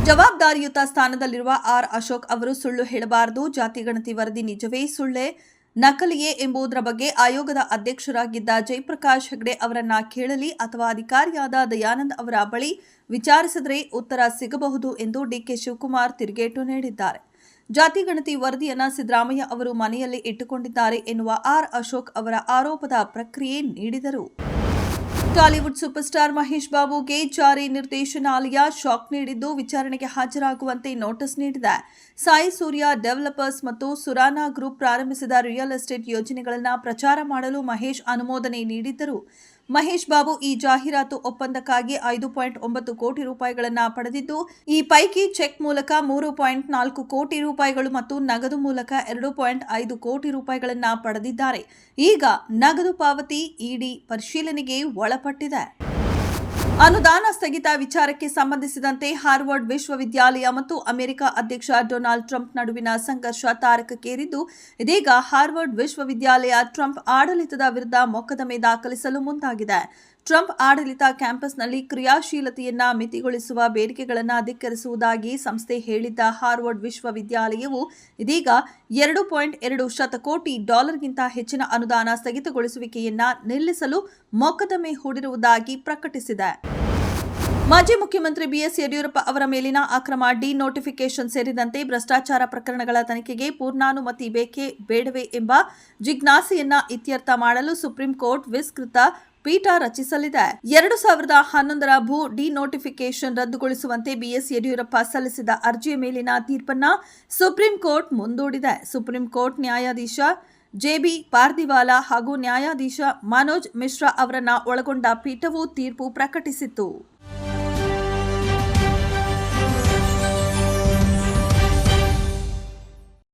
ಜವಾಬ್ದಾರಿಯುತ ಸ್ಥಾನದಲ್ಲಿರುವ ಆರ್ ಅಶೋಕ್ ಅವರು ಸುಳ್ಳು ಹೇಳಬಾರದು. ಜಾತಿ ಗಣತಿ ವರದಿ ನಿಜವೇ ಸುಳ್ಳೇ ನಕಲಿಯೇ ಎಂಬುದರ ಬಗ್ಗೆ ಆಯೋಗದ ಅಧ್ಯಕ್ಷರಾಗಿದ್ದ ಜಯಪ್ರಕಾಶ್ ಹೆಗ್ಡೆ ಅವರನ್ನ ಕೇಳಲಿ ಅಥವಾ ಅಧಿಕಾರಿಯಾದ ದಯಾನಂದ್ ಅವರ ಬಳಿ ವಿಚಾರಿಸಿದರೆ ಉತ್ತರ ಸಿಗಬಹುದು ಎಂದು ಡಿಕೆ ಶಿವಕುಮಾರ್ ತಿರುಗೇಟು ನೀಡಿದ್ದಾರೆ. ಜಾತಿ ಗಣತಿ ವರದಿಯನ್ನ ಸಿದ್ದರಾಮಯ್ಯ ಅವರು ಮನೆಯಲ್ಲಿ ಇಟ್ಟುಕೊಂಡಿದ್ದಾರೆ ಎನ್ನುವ ಆರ್ ಅಶೋಕ್ ಅವರ ಆರೋಪದ ಪ್ರಕ್ರಿಯೆ ನೀಡಿದರು. ಟಾಲಿವುಡ್ ಸೂಪರ್ ಸ್ಟಾರ್ ಮಹೇಶ್ ಬಾಬುಗೆ ಜಾರಿ ನಿರ್ದೇಶನಾಲಯ ಶಾಕ್ ನೀಡಿದ್ದು, ವಿಚಾರಣೆಗೆ ಹಾಜರಾಗುವಂತೆ ನೋಟಿಸ್ ನೀಡಿದೆ. ಸಾಯಿ ಸೂರ್ಯ ಡೆವಲಪರ್ಸ್ ಮತ್ತು ಸುರಾನಾ ಗ್ರೂಪ್ ಪ್ರಾರಂಭಿಸಿದ ರಿಯಲ್ ಎಸ್ಟೇಟ್ ಯೋಜನೆಗಳನ್ನು ಪ್ರಚಾರ ಮಾಡಲು ಮಹೇಶ್ ಅನುಮೋದನೆ ನೀಡಿದ್ದರು. ಮಹೇಶ್ ಬಾಬು ಈ ಜಾಹೀರಾತು ಒಪ್ಪಂದಕ್ಕಾಗಿ 5.9 ಕೋಟಿ ರೂಪಾಯಿಗಳನ್ನು ಪಡೆದಿದ್ದು, ಈ ಪೈಕಿ ಚೆಕ್ ಮೂಲಕ 3.4 ಕೋಟಿ ರೂಪಾಯಿಗಳು ಮತ್ತು ನಗದು ಮೂಲಕ 2.5 ಕೋಟಿ ರೂಪಾಯಿಗಳನ್ನು ಪಡೆದಿದ್ದಾರೆ. ಈಗ ನಗದು ಪಾವತಿ ಇಡಿ ಪರಿಶೀಲನೆಗೆ ಒಳಪಟ್ಟಿದೆ. ಅನುದಾನ ಸ್ಥಗಿತ ವಿಚಾರಕ್ಕೆ ಸಂಬಂಧಿಸಿದಂತೆ ಹಾರ್ವರ್ಡ್ ವಿಶ್ವವಿದ್ಯಾಲಯ ಮತ್ತು ಅಮೆರಿಕ ಅಧ್ಯಕ್ಷ ಡೊನಾಲ್ಡ್ ಟ್ರಂಪ್ ನಡುವಿನ ಸಂಘರ್ಷ ತಾರಕಕ್ಕೇರಿದ್ದು, ಇದೀಗ ಹಾರ್ವರ್ಡ್ ವಿಶ್ವವಿದ್ಯಾಲಯ ಟ್ರಂಪ್ ಆಡಳಿತದ ವಿರುದ್ಧ ಮೊಕದ್ದಮೆ ದಾಖಲಿಸಲು ಮುಂದಾಗಿದೆ. ಟ್ರಂಪ್ ಆಡಳಿತ ಕ್ಯಾಂಪಸ್ನಲ್ಲಿ ಕ್ರಿಯಾಶೀಲತೆಯನ್ನ ಮಿತಿಗೊಳಿಸುವ ಬೇಡಿಕೆಗಳನ್ನು ಧಿಕ್ಕರಿಸುವುದಾಗಿ ಸಂಸ್ಥೆ ಹೇಳಿದ್ದ ಹಾರ್ವರ್ಡ್ ವಿಶ್ವವಿದ್ಯಾಲಯವು ಇದೀಗ $2.2 ಶತಕೋಟಿ ಹೆಚ್ಚಿನ ಅನುದಾನ ಸ್ಥಗಿತಗೊಳಿಸುವಿಕೆಯನ್ನ ನಿಲ್ಲಿಸಲು ಮೊಕದ್ದಮೆ ಹೂಡಿರುವುದಾಗಿ ಪ್ರಕಟಿಸಿದೆ. ಮಾಜಿ ಮುಖ್ಯಮಂತ್ರಿ ಬಿಎಸ್ ಯಡಿಯೂರಪ್ಪ ಅವರ ಮೇಲಿನ ಅಕ್ರಮ ಡಿನೋಟಿಫಿಕೇಷನ್ ಸೇರಿದಂತೆ ಭ್ರಷ್ಟಾಚಾರ ಪ್ರಕರಣಗಳ ತನಿಖೆಗೆ ಪೂರ್ಣಾನುಮತಿ ಬೇಕೇ ಬೇಡವೇ ಎಂಬ ಜಿಜ್ಞಾಸೆಯನ್ನ ಇತ್ಯರ್ಥ ಮಾಡಲು ಸುಪ್ರೀಂ ಕೋರ್ಟ್ ವಿಸ್ತೃತ ಪೀಠ ರಚಿಸಲಿದೆ. 2011ರ ಭೂ ಡಿನೋಟಿಫಿಕೇಷನ್ ರದ್ದುಗೊಳಿಸುವಂತೆ ಬಿಎಸ್ ಯಡಿಯೂರಪ್ಪ ಸಲ್ಲಿಸಿದ ಅರ್ಜಿಯ ಮೇಲಿನ ತೀರ್ಪನ್ನ ಸುಪ್ರೀಂ ಕೋರ್ಟ್ ಮುಂದೂಡಿದೆ. ಸುಪ್ರೀಂ ಕೋರ್ಟ್ ನ್ಯಾಯಾಧೀಶ ಜೆಬಿ ಪಾರ್ದಿವಾಲಾ ಹಾಗೂ ನ್ಯಾಯಾಧೀಶ ಮನೋಜ್ ಮಿಶ್ರಾ ಅವರನ್ನ ಒಳಗೊಂಡ ಪೀಠವು ತೀರ್ಪು ಪ್ರಕಟಿಸಿತ್ತು.